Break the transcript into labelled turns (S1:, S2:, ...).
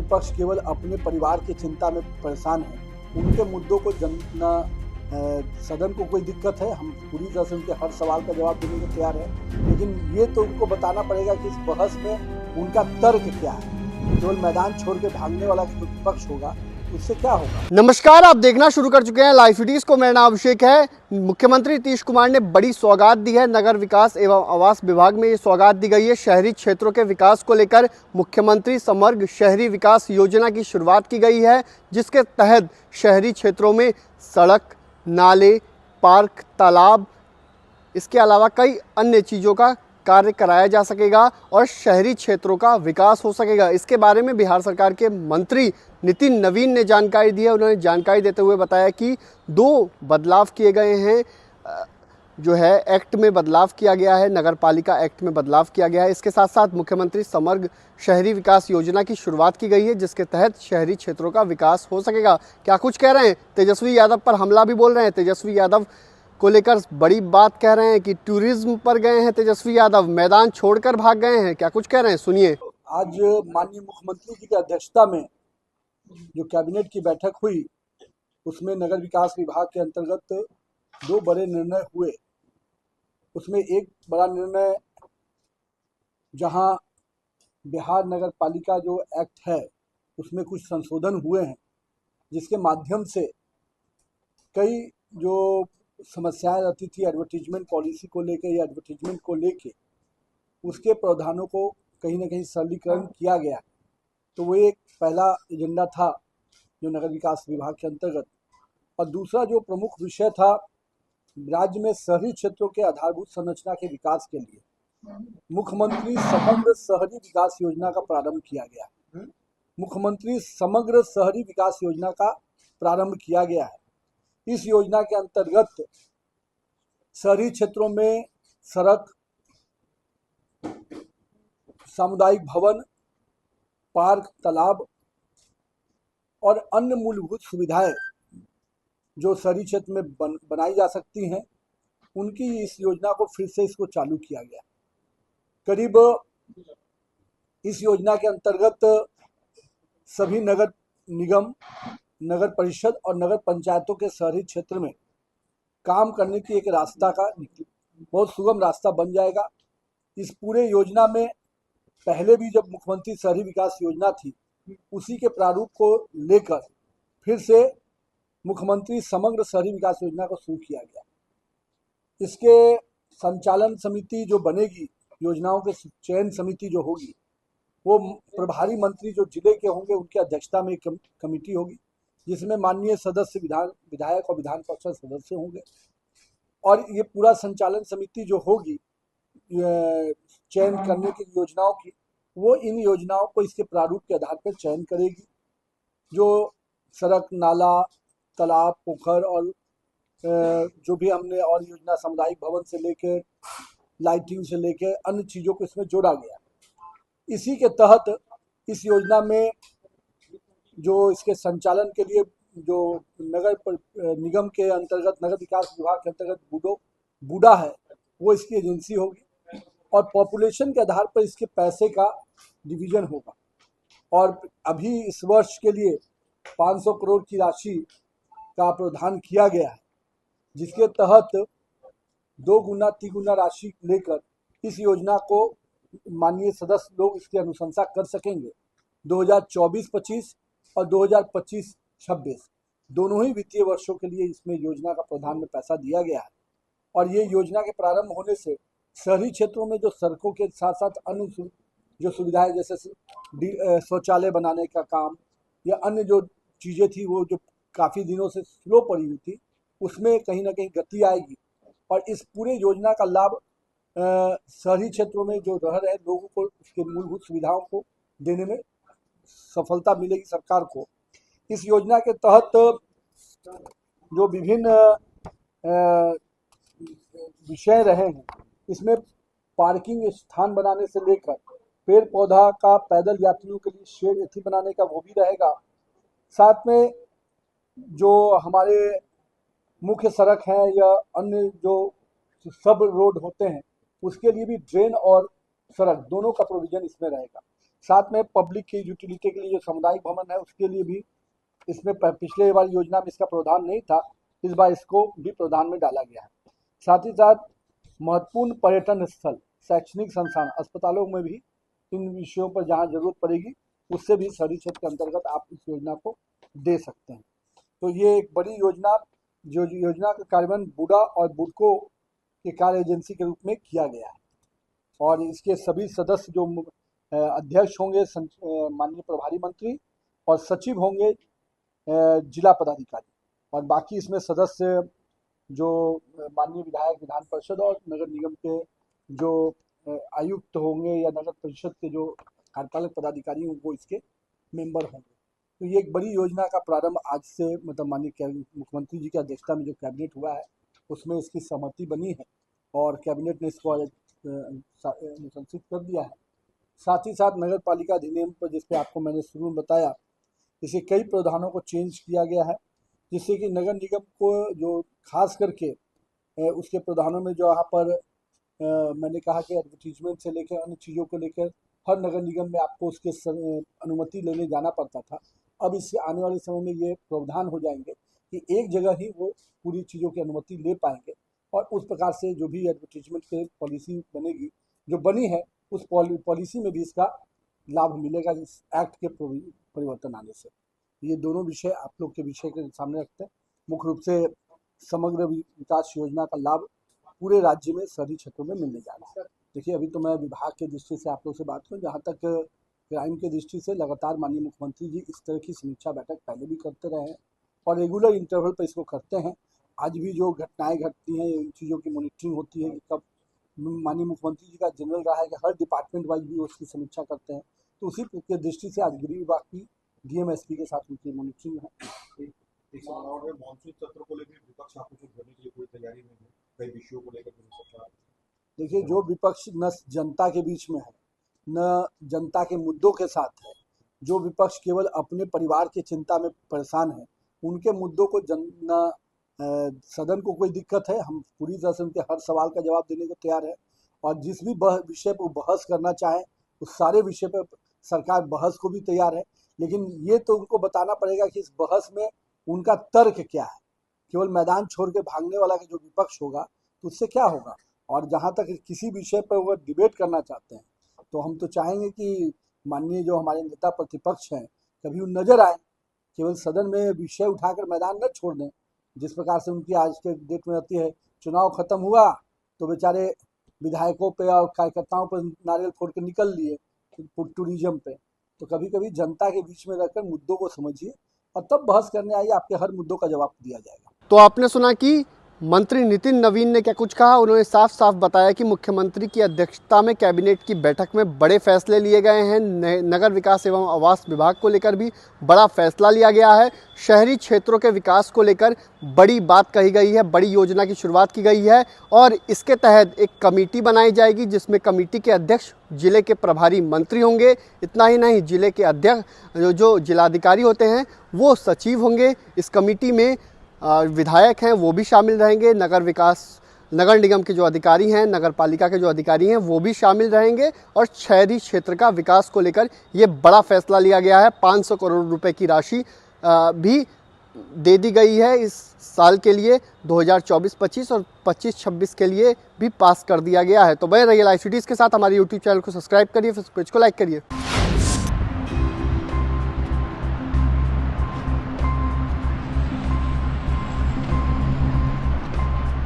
S1: विपक्ष केवल अपने परिवार की चिंता में परेशान है। उनके मुद्दों को सदन को कोई दिक्कत है, हम पूरी तरह से उनके हर सवाल का जवाब देने को तैयार है, लेकिन ये तो उनको बताना पड़ेगा कि इस बहस में उनका तर्क क्या है। केवल मैदान छोड़ के भागने वाला जो विपक्ष होगा उससे क्या होगा।
S2: नमस्कार, आप देखना शुरू कर चुके हैं लाइव फीडीज को। मेरा नाम अभिषेक है। मुख्यमंत्री नीतीश कुमार ने बड़ी सौगात दी है। नगर विकास एवं आवास विभाग में ये सौगात दी गई है। शहरी क्षेत्रों के विकास को लेकर मुख्यमंत्री समग्र शहरी विकास योजना की शुरुआत की गई है, जिसके तहत शहरी क्षेत्रों में सड़क, नाले, पार्क, तालाब, इसके अलावा कई अन्य चीज़ों का कार्य कराया जा सकेगा और शहरी क्षेत्रों का विकास हो सकेगा। इसके बारे में बिहार सरकार के मंत्री नितिन नवीन ने जानकारी दी है। उन्होंने जानकारी देते हुए बताया कि 2 बदलाव किए गए हैं। जो है एक्ट में बदलाव किया गया है, नगर पालिका एक्ट में बदलाव किया गया है। इसके साथ साथ मुख्यमंत्री समग्र शहरी विकास योजना की शुरुआत की गई है, जिसके तहत शहरी क्षेत्रों का विकास हो सकेगा। क्या कुछ कह रहे हैं? तेजस्वी यादव पर हमला भी बोल रहे हैं। तेजस्वी यादव को लेकर बड़ी बात कह रहे हैं कि टूरिज्म पर गए हैं तेजस्वी यादव, मैदान छोड़कर भाग गए हैं। क्या कुछ कह रहे हैं, सुनिए।
S1: आज माननीय मुख्यमंत्री जी की अध्यक्षता में जो कैबिनेट की बैठक हुई, उसमें नगर विकास विभाग के अंतर्गत 2 बड़े निर्णय हुए। उसमें एक बड़ा निर्णय, जहां बिहार नगर पालिका जो एक्ट है उसमें कुछ संशोधन हुए हैं, जिसके माध्यम से कई जो समस्याएं रहती थी एडवर्टीजमेंट पॉलिसी को लेकर या एडवर्टीजमेंट को लेके, उसके प्रावधानों को कहीं ना कहीं सरलीकरण किया गया। तो वो एक पहला एजेंडा था जो नगर विकास विभाग के अंतर्गत। और दूसरा जो प्रमुख विषय था, राज्य में शहरी क्षेत्रों के आधारभूत संरचना के विकास के लिए मुख्यमंत्री समग्र शहरी विकास योजना का प्रारंभ किया गया। मुख्यमंत्री समग्र शहरी विकास योजना का प्रारंभ किया गया है। इस योजना के अंतर्गत शहरी क्षेत्रों में सड़क, सामुदायिक भवन, पार्क, तालाब और अन्य मूलभूत सुविधाएं जो शहरी क्षेत्र में बनाई जा सकती हैं, उनकी इस योजना को फिर से इसको चालू किया गया। करीब इस योजना के अंतर्गत सभी नगर निगम, नगर परिषद और नगर पंचायतों के शहरी क्षेत्र में काम करने की एक रास्ता का बहुत सुगम रास्ता बन जाएगा। इस पूरे योजना में पहले भी जब मुख्यमंत्री शहरी विकास योजना थी, उसी के प्रारूप को लेकर फिर से मुख्यमंत्री समग्र शहरी विकास योजना को शुरू किया गया। इसके संचालन समिति जो बनेगी, योजनाओं के चयन समिति जो होगी, वो प्रभारी मंत्री जो जिले के होंगे उनकी अध्यक्षता में एक कमेटी होगी, जिसमें माननीय सदस्य, विधायक और विधान परिषद सदस्य होंगे। और ये पूरा संचालन समिति जो होगी चयन करने की योजनाओं की, वो इन योजनाओं को इसके प्रारूप के आधार पर चयन करेगी। जो सड़क, नाला, तालाब, पोखर और जो भी हमने और योजना, सामुदायिक भवन से लेकर लाइटिंग से लेकर अन्य चीज़ों को इसमें जोड़ा गया। इसी के तहत इस योजना में जो इसके संचालन के लिए जो नगर निगम के अंतर्गत, नगर विकास विभाग के अंतर्गत बूडा है, वो इसकी एजेंसी होगी और पॉपुलेशन के आधार पर इसके पैसे का डिवीजन होगा। और अभी इस वर्ष के लिए 500 करोड़ की राशि का प्रावधान किया गया है, जिसके तहत 2 गुना 3 गुना राशि लेकर इस योजना को माननीय सदस्य लोग इसकी अनुशंसा कर सकेंगे। 2024-25 और 2025-26 दोनों ही वित्तीय वर्षों के लिए इसमें योजना का प्रावधान में पैसा दिया गया है। और ये योजना के प्रारंभ होने से शहरी क्षेत्रों में जो सड़कों के साथ साथ अन्य जो सुविधाएं, जैसे शौचालय बनाने का काम या अन्य जो चीज़ें थी, वो जो काफ़ी दिनों से स्लो पड़ी हुई थी, उसमें कहीं ना कहीं गति आएगी। और इस पूरे योजना का लाभ शहरी क्षेत्रों में जो रह रहे लोगों को उसके मूलभूत सुविधाओं को देने में सफलता मिलेगी सरकार को। इस योजना के तहत जो विभिन्न विषय रहे हैं, इसमें पार्किंग स्थान बनाने से लेकर पेड़ पौधा का पैदल यात्रियों के लिए शेड एथी बनाने का वो भी रहेगा। साथ में जो हमारे मुख्य सड़क हैं या अन्य जो सब रोड होते हैं, उसके लिए भी ड्रेन और सड़क दोनों का प्रोविजन इसमें रहेगा। साथ में पब्लिक की यूटिलिटी के लिए जो सामुदायिक भवन है उसके लिए भी इसमें पिछले बार योजना में इसका प्रावधान नहीं था, इस बार इसको भी प्रावधान में डाला गया है। साथ ही साथ महत्वपूर्ण पर्यटन स्थल, शैक्षणिक संस्थान, अस्पतालों में भी इन विषयों पर जहाँ जरूरत पड़ेगी उससे भी शहरी क्षेत्र के अंतर्गत आप इस योजना को दे सकते हैं। तो ये एक बड़ी योजना, जो योजना का कार्यान्वयन बूडा और बुडको के कार्य एजेंसी के रूप में किया गया है और इसके सभी सदस्य जो अध्यक्ष होंगे माननीय प्रभारी मंत्री और सचिव होंगे जिला पदाधिकारी, और बाकी इसमें सदस्य जो माननीय विधायक, विधान परिषद और नगर निगम के जो आयुक्त होंगे या नगर परिषद के जो कार्यपालक पदाधिकारी होंगे वो इसके मेंबर होंगे। तो ये एक बड़ी योजना का प्रारंभ आज से मतलब माननीय मुख्यमंत्री जी की अध्यक्षता में जो कैबिनेट हुआ है उसमें इसकी सहमति बनी है और कैबिनेट ने इसको अनुशंसित कर दिया है। साथ ही साथ नगर पालिका अधिनियम पर, जिसपे आपको मैंने शुरू में बताया, इसे कई प्रावधानों को चेंज किया गया है जिससे कि नगर निगम को जो खास करके उसके प्रावधानों में जो यहाँ पर मैंने कहा कि एडवर्टीजमेंट से लेकर अन्य चीज़ों को लेकर हर नगर निगम में आपको उसके अनुमति लेने जाना पड़ता था। अब इससे आने वाले समय में ये प्रावधान हो जाएंगे कि एक जगह ही वो पूरी चीज़ों की अनुमति ले पाएंगे और उस प्रकार से जो भी एडवर्टीजमेंट की पॉलिसी बनेगी, जो बनी है, उस पॉलिसी में भी इसका लाभ मिलेगा इस एक्ट के परिवर्तन आने से। ये दोनों विषय आप लोग के विषय के सामने रखते हैं। मुख्य रूप से समग्र विकास योजना का लाभ पूरे राज्य में शहरी क्षेत्रों में मिलने जा रहा है। देखिए, अभी तो मैं विभाग के दृष्टि से आप लोग से बात करूँ, जहाँ तक क्राइम के दृष्टि से लगातार माननीय मुख्यमंत्री जी इस तरह की समीक्षा बैठक पहले भी करते रहे हैं और रेगुलर इंटरवल पर इसको करते हैं। आज भी जो घटनाएं घटती हैं इन चीज़ों की मॉनिटरिंग होती है। कब माननीय मुख्यमंत्री जी का जनरल रहा है कि हर डिपार्टमेंट वाइज भी उसकी समीक्षा करते हैं, तो उसी के दृष्टि से आज गृह विभाग की डीएमएसपी के साथ उनकी मॉनिटरिंग है।
S3: मॉनसून सत्र को लेकर विपक्ष आपको करने के लिए कोई तैयारी नहीं है, कई विषयों को लेकर सरकार?
S1: देखिए, जो विपक्ष न जनता के बीच में है न जनता के मुद्दों के साथ है, जो विपक्ष केवल अपने परिवार की चिंता में परेशान है, उनके मुद्दों को सदन को कोई दिक्कत है, हम पूरी तरह से उनके हर सवाल का जवाब देने को तैयार है और जिस भी विषय पर बहस करना चाहे उस सारे विषय पर सरकार बहस को भी तैयार है। लेकिन ये तो उनको बताना पड़ेगा कि इस बहस में उनका तर्क क्या है। केवल मैदान छोड़ के भागने वाला जो विपक्ष होगा तो उससे क्या होगा। और जहाँ तक किसी विषय पर वो डिबेट करना चाहते हैं तो हम तो चाहेंगे कि माननीय जो हमारे नेता प्रतिपक्ष हैं कभी वो नजर आए, केवल सदन में विषय उठाकर मैदान न छोड़ दें। जिस प्रकार से उनकी आज के डेट में रहती है, चुनाव खत्म हुआ तो बेचारे विधायकों पे और कार्यकर्ताओं पर नारियल फोड़ के निकल लिए टूरिज्म पे। तो कभी कभी जनता के बीच में रहकर मुद्दों को समझिए और तब बहस करने आइए, आपके हर मुद्दों का जवाब दिया जाएगा।
S2: तो आपने सुना कि मंत्री नितिन नवीन ने क्या कुछ कहा। उन्होंने साफ साफ बताया कि मुख्यमंत्री की अध्यक्षता में कैबिनेट की बैठक में बड़े फैसले लिए गए हैं। नगर विकास एवं आवास विभाग को लेकर भी बड़ा फैसला लिया गया है। शहरी क्षेत्रों के विकास को लेकर बड़ी बात कही गई है, बड़ी योजना की शुरुआत की गई है और इसके तहत एक कमेटी बनाई जाएगी जिसमें कमेटी के अध्यक्ष जिले के प्रभारी मंत्री होंगे। इतना ही नहीं, जिले के अध्यक्ष जो जिलाधिकारी होते हैं वो सचिव होंगे। इस कमेटी में विधायक हैं वो भी शामिल रहेंगे, नगर निगम के जो अधिकारी हैं, नगर पालिका के जो अधिकारी हैं वो भी शामिल रहेंगे और शहरी क्षेत्र का विकास को लेकर ये बड़ा फैसला लिया गया है। 500 करोड़ रुपए की राशि भी दे दी गई है इस साल के लिए 2024-25 और 25-26 के लिए भी पास कर दिया गया है। तो बने रहिए लाइव सिटीज़ के साथ। हमारे यूट्यूब चैनल को सब्सक्राइब करिए, फेसबुक पेज को लाइक करिए।